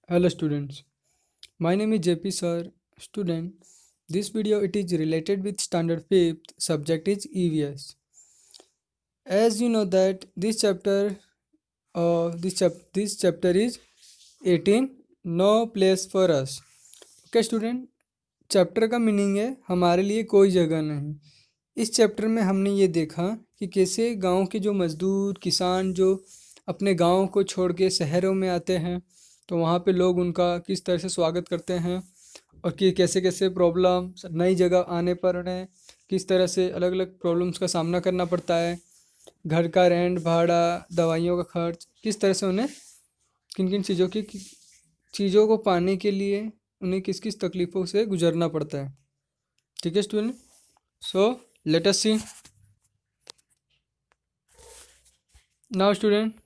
Hello students, my name is JP sir. Student, this video it is related with standard 5th subject is EVS. As you know that this chapter is 18 no place for us. Okay student, chapter का meaning है हमारे लिए कोई जगह नहीं। इस chapter में हमने ये देखा कि कैसे गांव के जो मज़दूर किसान जो अपने गांव को छोड़ के शहरों में आते हैं तो वहाँ पे लोग उनका किस तरह से स्वागत करते हैं और कि कैसे कैसे प्रॉब्लम नई जगह आने पर उन्हें किस तरह से अलग अलग प्रॉब्लम्स का सामना करना पड़ता है। घर का रेंट भाड़ा दवाइयों का खर्च किस तरह से उन्हें किन किन चीज़ों को पाने के लिए उन्हें किस किस तकलीफ़ों से गुजरना पड़ता है। ठीक है student, so let us see now student.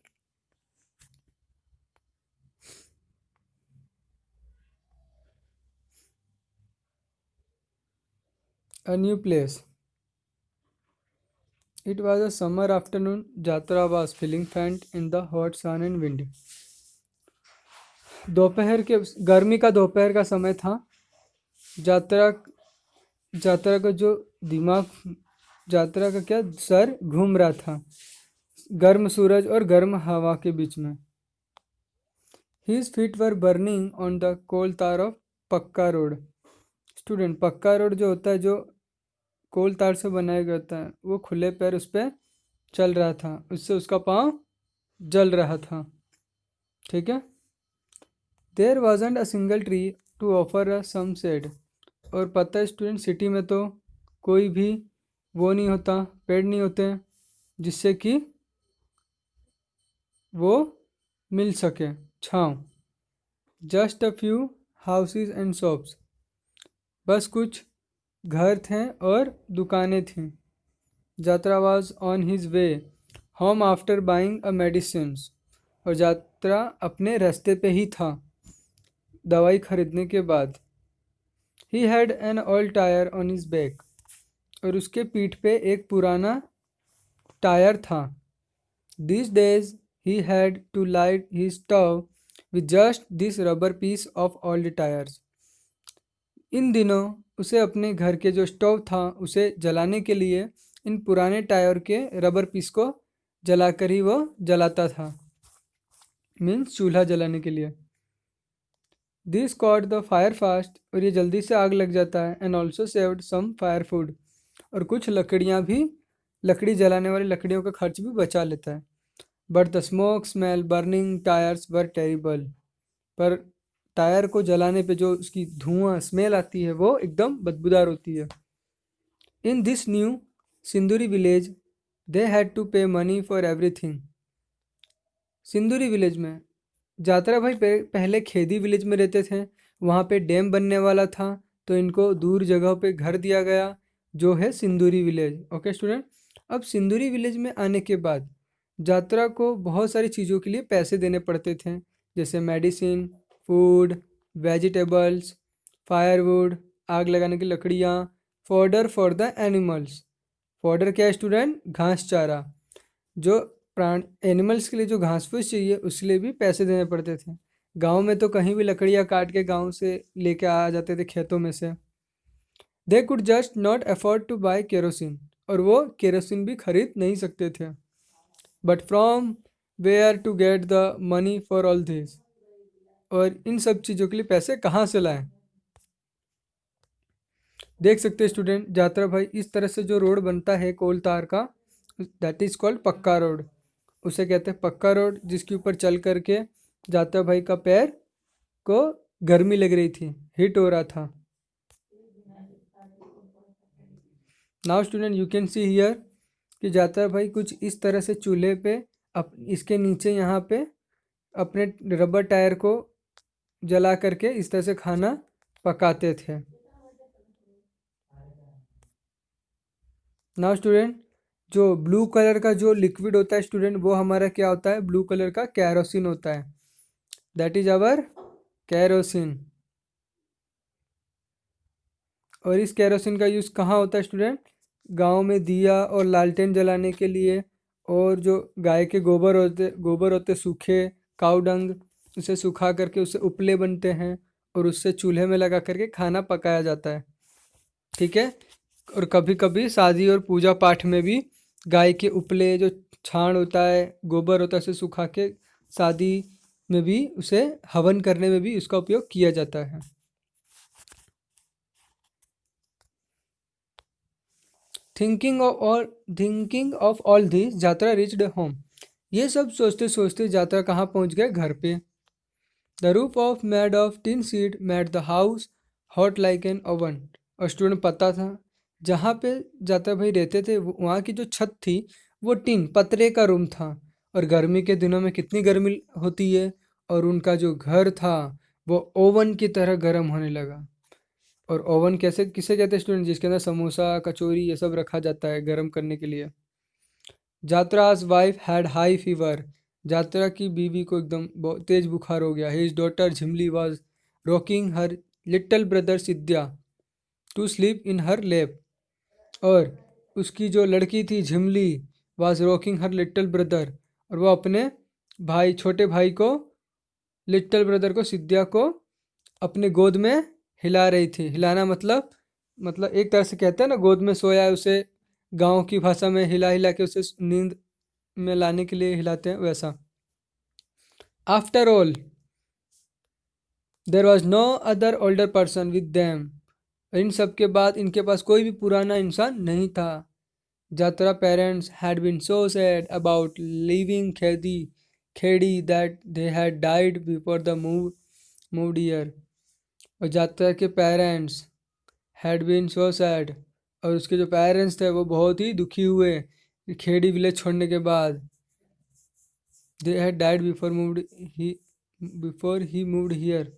A new place. It was a summer afternoon. Jatra was feeling faint in the hot sun and windy. दोपहर के गर्मी का दोपहर का समय था। यात्रा यात्रा का जो दिमाग यात्रा का क्या सर घूम रहा था गर्म सूरज और गर्म हवा के बीच में। His feet were burning on the coal tar of पक्का रोड। स्टूडेंट, पक्का रोड जो होता है जो कोल तार से बनाया गया होता है वो खुले पैर उस पर चल रहा था, उससे उसका पाँव जल रहा था। ठीक है। There wasn't a single tree to offer a some shade. और पता है स्टूडेंट, सिटी में तो कोई भी वो नहीं होता, पेड़ नहीं होते जिससे कि वो मिल सके छाँव। Just a few houses and shops. बस कुछ घर थे और दुकानें थीं। यात्रा was on his way home after buying a medicines. और यात्रा अपने रास्ते पे ही था दवाई खरीदने के बाद। He had an old tyre on his back. और उसके पीठ पे एक पुराना टायर था। These days he had to light his stove with just this rubber piece of old tyres. इन दिनों उसे अपने घर के जो स्टोव था उसे जलाने के लिए इन पुराने टायर के रबर पीस को जलाकर ही वो जलाता था, मीन्स चूल्हा जलाने के लिए। This caught the fire fast. और ये जल्दी से आग लग जाता है। And also saved some firewood. और कुछ लकड़ियाँ भी, लकड़ी जलाने वाली लकड़ियों का खर्च भी बचा लेता है। But the smoke smell burning tyres were terrible. पर टायर को जलाने पे जो उसकी धुआं स्मेल आती है वो एकदम बदबूदार होती है। इन दिस न्यू सिंदूरी विलेज दे हैड टू पे मनी फॉर एवरीथिंग। सिंदूरी विलेज में यात्रा भाई पहले खेदी विलेज में रहते थे। वहाँ पे डैम बनने वाला था तो इनको दूर जगह पे घर दिया गया जो है सिंदूरी विलेज। ओके स्टूडेंट, अब सिंदूरी विलेज में आने के बाद यात्रा को बहुत सारी चीज़ों के लिए पैसे देने पड़ते थे, जैसे मेडिसिन, फूड, वेजिटेबल्स, फायरवुड, आग लगाने की लकड़ियाँ, fodder for the animals. Fodder क्या है स्टूडेंट? घास चारा। जो प्राण एनिमल्स के लिए जो घास फूस चाहिए उसके लिए भी पैसे देने पड़ते थे। गांव में तो कहीं भी लकड़ियाँ काट के गांव से लेके आ जाते थे खेतों में से। They could just not afford to buy kerosene. और वो केरोसिन भी खरीद नहीं सकते थे। But from where to get the money for all this. और इन सब चीज़ों के लिए पैसे कहाँ से लाएं? देख सकते हैं स्टूडेंट, यात्रा भाई इस तरह से जो रोड बनता है कोल तार का, दैट इज़ कॉल्ड पक्का रोड। उसे कहते हैं पक्का रोड, जिसके ऊपर चल करके यात्रा भाई का पैर को गर्मी लग रही थी, हीट हो रहा था। Now student you can see here कि यात्रा भाई कुछ इस तरह से चूल्हे पे इसके नीचे यहाँ पे अपने रबर टायर को जला करके इस तरह से खाना पकाते थे। नाउ स्टूडेंट, जो ब्लू कलर का जो लिक्विड होता है स्टूडेंट वो हमारा क्या होता है? ब्लू कलर का कैरोसिन होता है। That is our kerosene. और इस कैरोसिन का यूज़ कहाँ होता है स्टूडेंट? गांव में दिया और लालटेन जलाने के लिए, और जो गाय के गोबर होते सूखे काऊ डंग उसे सुखा करके उससे उपले बनते हैं और उससे चूल्हे में लगा करके खाना पकाया जाता है। ठीक है। और कभी कभी शादी और पूजा पाठ में भी गाय के उपले, जो छाण होता है, गोबर होता है, उसे सुखा के शादी में भी उसे हवन करने में भी उसका उपयोग किया जाता है। थिंकिंग ऑफ ऑल दिस यात्रा रिच्ड होम। ये सब सोचते सोचते यात्रा कहाँ पहुँच गए? घर पे। The roof of made of tin seed made the house hot like an oven. और स्टूडेंट पता था जहाँ पे यात्रा भाई रहते थे वहाँ की जो छत थी वो टिन पतरे का रूम था। और गर्मी के दिनों में कितनी गर्मी होती है, और उनका जो घर था वो ओवन की तरह गर्म होने लगा। और ओवन कैसे किसे कहते हैं स्टूडेंट? जिसके अंदर समोसा कचौरी ये सब रखा जाता है गर्म करने के लिए। Jatra's wife had high fever. Jatra की बीवी को एकदम बहुत तेज बुखार हो गया। His daughter Jhimli was rocking her little brother Sidya to sleep in her lap. और उसकी जो लड़की थी Jhimli was rocking her little brother, और वो अपने भाई, छोटे भाई को, लिटिल ब्रदर को, सिद्या को अपने गोद में हिला रही थी। हिलाना मतलब एक तरह से कहते हैं ना, गोद में सोया है उसे गांव की भाषा में हिला हिला के उसे नींद में लाने के लिए हिलाते हैं, वैसा। After all there was no other older person with them. इन सब के बाद इनके पास कोई भी पुराना इंसान नहीं था। Jatra parents had been so sad about leaving Khedi that they had died before the moved here. और जात्रा के parents had been so sad, और उसके जो पेरेंट्स थे वो बहुत ही दुखी हुए खेड़ी विलेज छोड़ने के बाद। They had died before he moved here.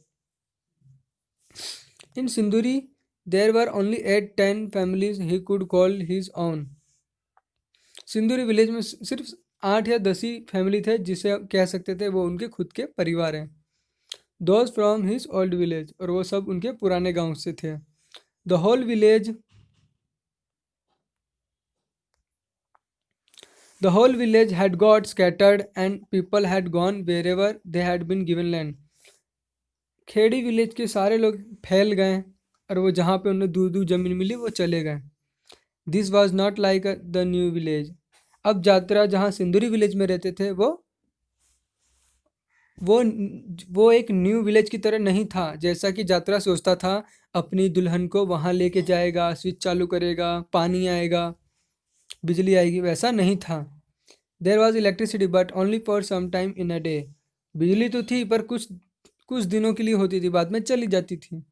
In Sindoori there were only 8-10 families he could call his own. Sindoori village में सिर्फ 8 या 10 ही फैमिली थे जिसे कह सकते थे वो उनके खुद के परिवार हैं। Those from his old village, और वो सब उनके पुराने गांव से थे। The whole village The whole village had got scattered and people had gone wherever they had been given land. Kheri village के सारे लोग फैल गए और वो जहाँ पे उन्हें दूर दूर जमीन मिली वो चले गए। This was not like the new village. अब जात्रा जहाँ सिंदूरी विलेज में रहते थे वो वो एक न्यू विलेज की तरह नहीं था। जैसा कि जात्रा सोचता था अपनी दुल्हन को वहाँ लेके जाएगा, स्विच चालू करेगा, पानी आएगा, बिजली आएगी, वैसा नहीं था। There was electricity but only for some time in a day. बिजली तो थी पर कुछ कुछ दिनों के लिए होती थी, बाद में चली जाती थी।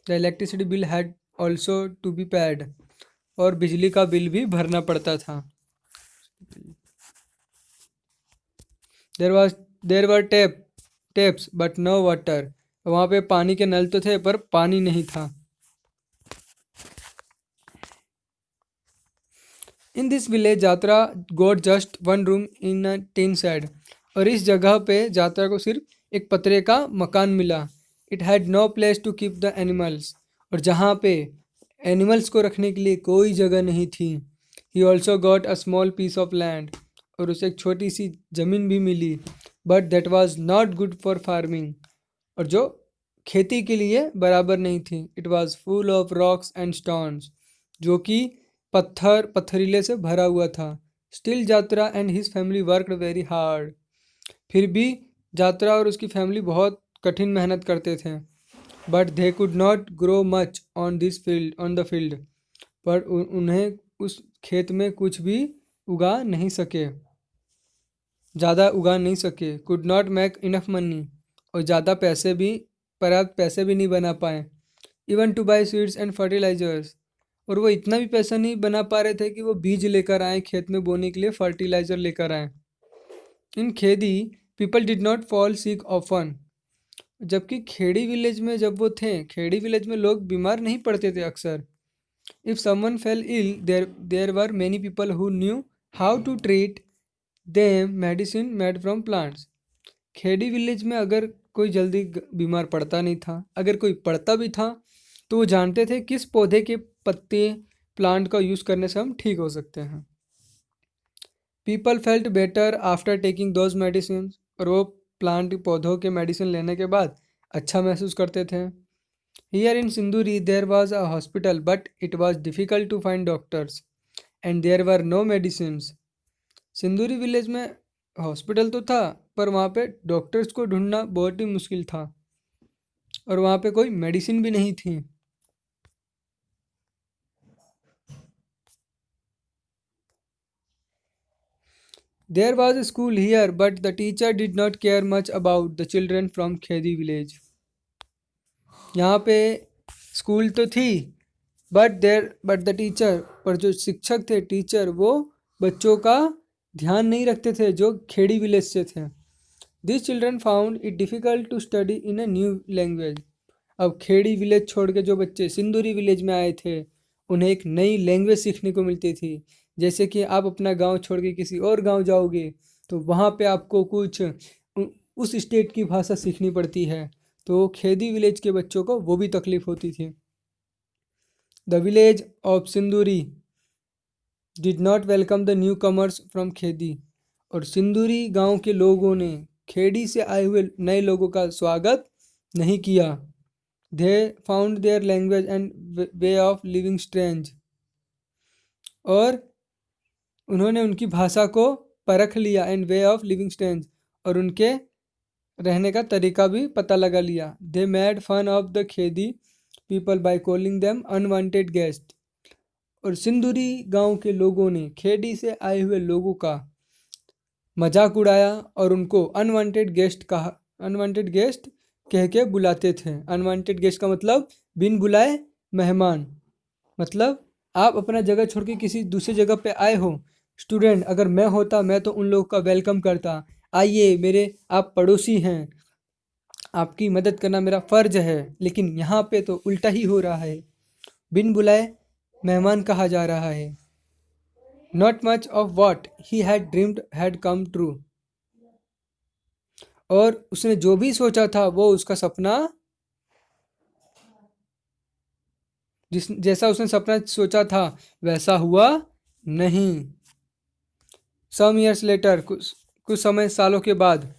The electricity bill had also to be paid. और बिजली का बिल भी भरना पड़ता था। There were taps but no water. वहाँ पे पानी के नल तो थे पर पानी नहीं था। In this village Jatra got just one room in a tin shed. और इस जगह पे जात्रा को सिर्फ एक पतरे का मकान मिला। It had no place to keep the animals. और जहाँ पे एनिमल्स को रखने के लिए कोई जगह नहीं थी। He also got a small piece of land. और उसे एक छोटी सी ज़मीन भी मिली, but that was not good for farming. और जो खेती के लिए बराबर नहीं थी। It was full of rocks and stones, जो कि पत्थरीले से भरा हुआ था। Still Jatra and his family worked very hard. फिर भी जात्रा और उसकी फैमिली बहुत कठिन मेहनत करते थे। But they could not grow much on the field. पर उन्हें उस खेत में कुछ भी उगा नहीं सके, ज़्यादा उगा नहीं सके। Could not make enough money. और ज़्यादा पैसे भी, पर्याप्त पैसे भी नहीं बना पाए। Even to buy seeds and fertilisers. और वो इतना भी पैसा नहीं बना पा रहे थे कि वो बीज लेकर आए खेत में बोने के लिए, फर्टिलाइजर लेकर आए। In Khedi people did not fall sick often. जबकि खेड़ी विलेज में जब वो थे, खेड़ी विलेज में लोग बीमार नहीं पड़ते थे अक्सर। If someone fell ill there were many people who knew how to treat them medicine made from plants. Kheri village में अगर कोई जल्दी बीमार पड़ता नहीं था, अगर कोई पड़ता भी था तो वो जानते थे किस पौधे के पत्ते, प्लांट का यूज़ करने से हम ठीक हो सकते हैं। People felt better after taking those medicine. और वो प्लांट पौधों के मेडिसिन लेने के बाद अच्छा महसूस करते थे। Here in Sindoori there was a hospital but it was difficult to find doctors and there were no medicines. Sindoori village में हॉस्पिटल तो था, पर वहाँ पे डॉक्टर्स को ढूंढना बहुत ही मुश्किल था और वहाँ पे कोई मेडिसिन भी नहीं थी। There was a school here, but the teacher did not care much about the children from खेदी village. यहाँ पे स्कूल तो थी, बट द टीचर, पर जो शिक्षक थे टीचर, वो बच्चों का ध्यान नहीं रखते थे जो खेड़ी विलेज से थे। These children found it difficult to study in a new language. अब खेड़ी विलेज छोड़ के जो बच्चे सिंदूरी विलेज में आए थे, उन्हें एक नई लैंग्वेज सीखने को मिलती थी। जैसे कि आप अपना गांव छोड़ के किसी और गांव जाओगे तो वहाँ पे आपको कुछ उस स्टेट की भाषा सीखनी पड़ती है, तो खेड़ी विलेज के बच्चों को वो भी तकलीफ होती थी। The village of Sindoori did not welcome the newcomers from Khedi. और सिंदूरी गांव के लोगों ने खेड़ी से आए हुए नए लोगों का स्वागत नहीं किया। They found their language and way of living strange. और उन्होंने उनकी भाषा को परख लिया, and way of living strange, और उनके रहने का तरीका भी पता लगा लिया। They made fun of the Khedi people by calling them unwanted guest. और सिंदूरी गांव के लोगों ने खेड़ी से आए हुए लोगों का मजाक उड़ाया और उनको अनवांटेड गेस्ट कह के बुलाते थे। अनवांटेड गेस्ट का मतलब बिन बुलाए मेहमान। मतलब आप अपना जगह छोड़ के किसी दूसरी जगह पे आए हो। स्टूडेंट अगर मैं होता, मैं तो उन लोगों का वेलकम करता, आइए मेरे आप पड़ोसी हैं, आपकी मदद करना मेरा फ़र्ज है। लेकिन यहाँ पे तो उल्टा ही हो रहा है, बिन बुलाए मेहमान कहा जा रहा है। Not much of what he had dreamed had come true. और उसने जो भी सोचा था वो उसका सपना, जैसा उसने सपना सोचा था वैसा हुआ नहीं। सम ईयर्स लेटर, कुछ समय सालों के बाद,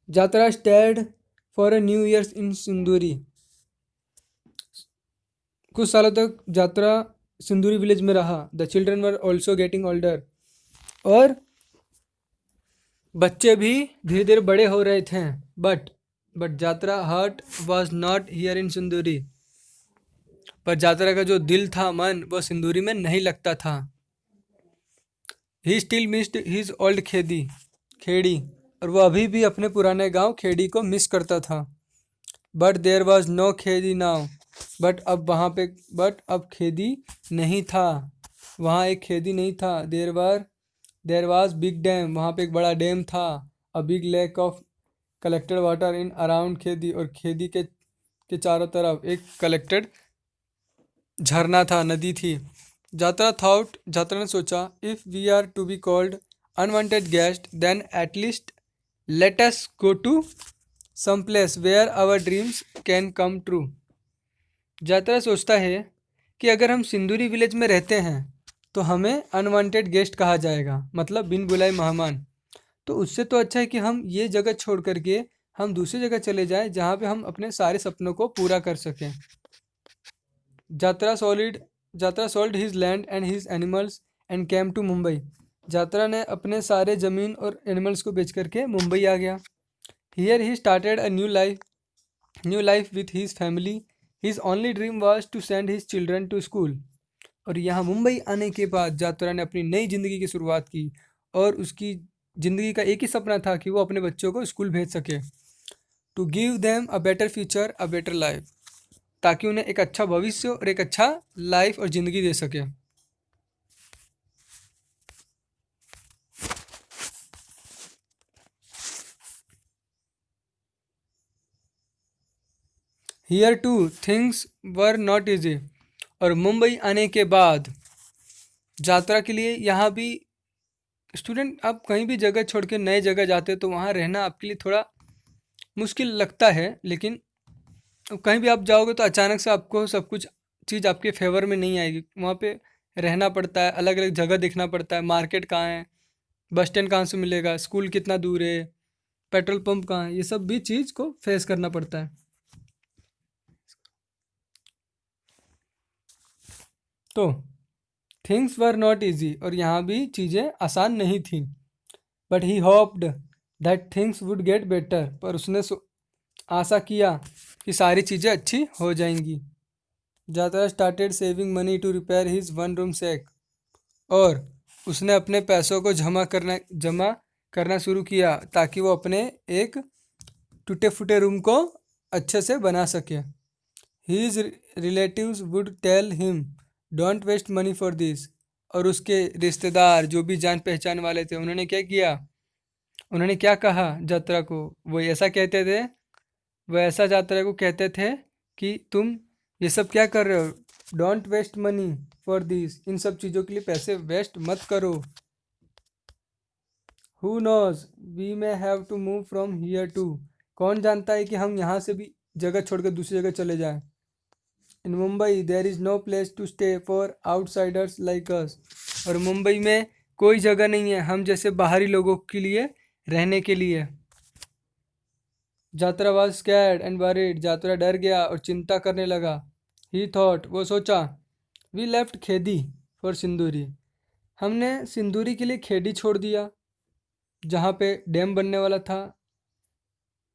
Jatra stayed for a new years in Sindoori. कुछ सालों तक जात्रा सिंदूरी विलेज में रहा। The children were also getting older. और बच्चे भी धीरे धीरे बड़े हो रहे थे। But Jatra heart was not here in Sindoori. पर जात्रा का जो दिल था, मन, वो सिंदूरी में नहीं लगता था। He still missed his old Kheri. और वो अभी भी अपने पुराने गांव खेड़ी को मिस करता था। But there was no Khedi now. बट अब खेदी नहीं था। वहाँ एक खेदी नहीं था। There was big dam. वहाँ पे एक बड़ा डैम था। A big lake of collected water in around Khedi. और खेदी के चारों तरफ एक कलेक्टेड झरना था, नदी थी। जात्रा ने सोचा, if we are to be called unwanted guest then at least let us go to some place where our dreams can come true. Jatra सोचता है कि अगर हम सिंदूरी विलेज में रहते हैं तो हमें अनवांटेड गेस्ट कहा जाएगा, मतलब बिन बुलाए मेहमान। तो उससे तो अच्छा है कि हम ये जगह छोड़ करके हम दूसरी जगह चले जाएं जहाँ पे हम अपने सारे सपनों को पूरा कर सकें। Jatra sold his land and his animals and came to Mumbai. Jatra ने अपने सारे ज़मीन और एनिमल्स को बेच करके मुंबई आ गया। Here he started a new life with his family. His only dream was to send his children to school. और यहाँ मुंबई आने के बाद जात्रा ने अपनी नई ज़िंदगी की शुरुआत की। और उसकी ज़िंदगी का एक ही सपना था कि वो अपने बच्चों को स्कूल भेज सके। To give them a better future, a better life, ताकि उन्हें एक अच्छा भविष्य और एक अच्छा लाइफ और ज़िंदगी दे सके। Here two things were not easy. और मुंबई आने के बाद जात्रा के लिए यहाँ भी, स्टूडेंट आप कहीं भी जगह छोड़ के नए जगह जाते तो वहाँ रहना आपके लिए थोड़ा मुश्किल लगता है। लेकिन कहीं भी आप जाओगे तो अचानक से आपको सब कुछ चीज़ आपके फेवर में नहीं आएगी। वहाँ पे रहना पड़ता है, अलग अलग जगह देखना पड़ता है, मार्केट कहाँ है, बस स्टैंड कहाँ से मिलेगा, स्कूल कितना दूर है, पेट्रोल पंप कहाँ है, ये सब भी चीज़ को फेस करना पड़ता है। तो थिंग्स वर नॉट ईजी, और यहाँ भी चीज़ें आसान नहीं थी। But he hoped that things would get better, पर उसने आशा किया कि सारी चीज़ें अच्छी हो जाएंगी। Jatra started saving money to repair his one room shack, और उसने अपने पैसों को जमा करना शुरू किया ताकि वो अपने एक टूटे फूटे रूम को अच्छे से बना सके। His relatives would tell him don't waste money for this, और उसके रिश्तेदार जो भी जान पहचान वाले थे उन्होंने क्या किया, उन्होंने क्या कहा यात्रा को, वो ऐसा कहते थे, वो ऐसा यात्रा को कहते थे कि तुम ये सब क्या कर रहे हो, don't waste money for this, इन सब चीज़ों के लिए पैसे वेस्ट मत करो। Who knows we may have to move from here too, कौन जानता है कि हम यहाँ से भी जगह छोड़कर दूसरी जगह चले जाएं। In Mumbai there is no place to stay for outsiders like us, और मुंबई में कोई जगह नहीं है हम जैसे बाहरी लोगों के लिए रहने के लिए। जात्रा वॉज स्कैर्ड एंड वरीड, जात्रा डर गया और चिंता करने लगा। ही थॉट, वो सोचा, वी लेफ्ट खेदी फॉर सिंदूरी, हमने सिंदूरी के लिए खेड़ी छोड़ दिया जहाँ पे डैम बनने वाला था,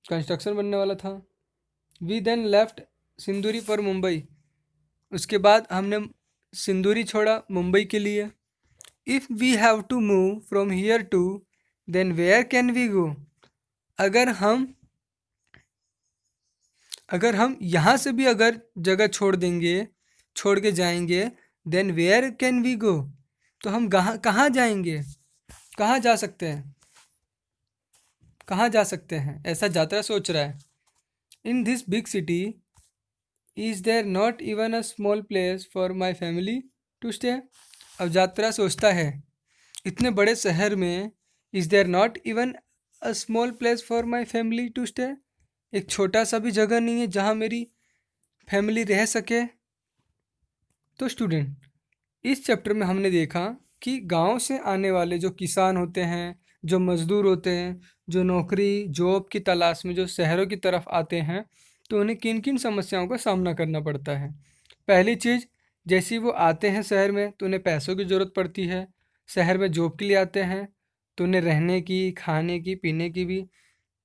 कंस्ट्रक्शन बनने वाला था। We then left Sindoori for Mumbai, उसके बाद हमने सिंदूरी छोड़ा मुंबई के लिए। If we have to move from here to then where can we go, अगर हम अगर हम यहाँ से भी अगर जगह छोड़ देंगे, छोड़ के जाएंगे, then where can we go, तो हम कहाँ जाएंगे, कहाँ जा सकते हैं, कहाँ जा सकते हैं, ऐसा यात्रा सोच रहा है। In this big city is there not even a small place for my family to stay, अब यात्रा सोचता है इतने बड़े शहर में is there not even a small place for my family to stay, एक छोटा सा भी जगह नहीं है जहाँ मेरी फैमिली रह सके। तो स्टूडेंट, इस चैप्टर में हमने देखा कि गांव से आने वाले जो किसान होते हैं, जो मज़दूर होते हैं, जो नौकरी जॉब की तलाश में जो शहरों की तरफ आते हैं, तो उन्हें किन किन समस्याओं का सामना करना पड़ता है। पहली चीज़, जैसे ही वो आते हैं शहर में तो उन्हें पैसों की ज़रूरत पड़ती है। शहर में जॉब के लिए आते हैं तो उन्हें रहने की, खाने की, पीने की भी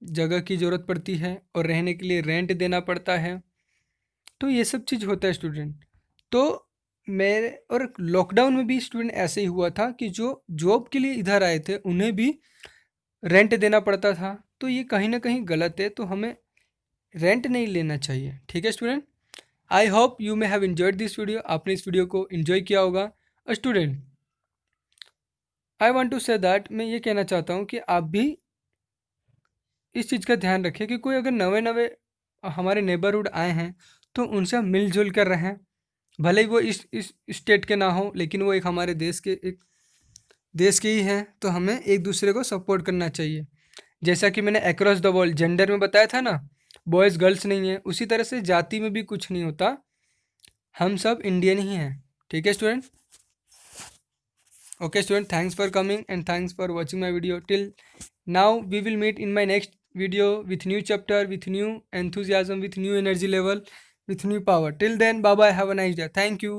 जगह की ज़रूरत पड़ती है, और रहने के लिए रेंट देना पड़ता है। तो ये सब चीज़ होता है स्टूडेंट। तो मेरे और लॉकडाउन में भी स्टूडेंट ऐसे ही हुआ था कि जो जॉब के लिए इधर आए थे उन्हें भी रेंट देना पड़ता था, तो ये कहीं ना कहीं गलत है, तो हमें रेंट नहीं लेना चाहिए। ठीक है student, I hope you may have enjoyed this video, आपने इस वीडियो को इन्जॉय किया होगा। Student, I want to say that, मैं ये कहना चाहता हूँ कि आप भी इस चीज़ का ध्यान रखें कि कोई अगर नवे नवे हमारे नेबरहुड आए हैं तो उनसे हम मिलजुल कर रहें, भले ही वो इस स्टेट के ना हो, लेकिन वो एक हमारे देश के ही हैं, तो हमें एक दूसरे को सपोर्ट करना चाहिए। जैसा कि मैंने अक्रॉस द वर्ल्ड जेंडर में बताया था ना, बॉयज़ गर्ल्स नहीं है, उसी तरह से जाति में भी कुछ नहीं होता, हम सब इंडियन ही हैं। ठीक है student, okay student, thanks for coming and thanks for watching my video till now. We will meet in my next video with new chapter, with new enthusiasm, with new energy level, with new power. Till then, bye bye, have a nice day. Thank you.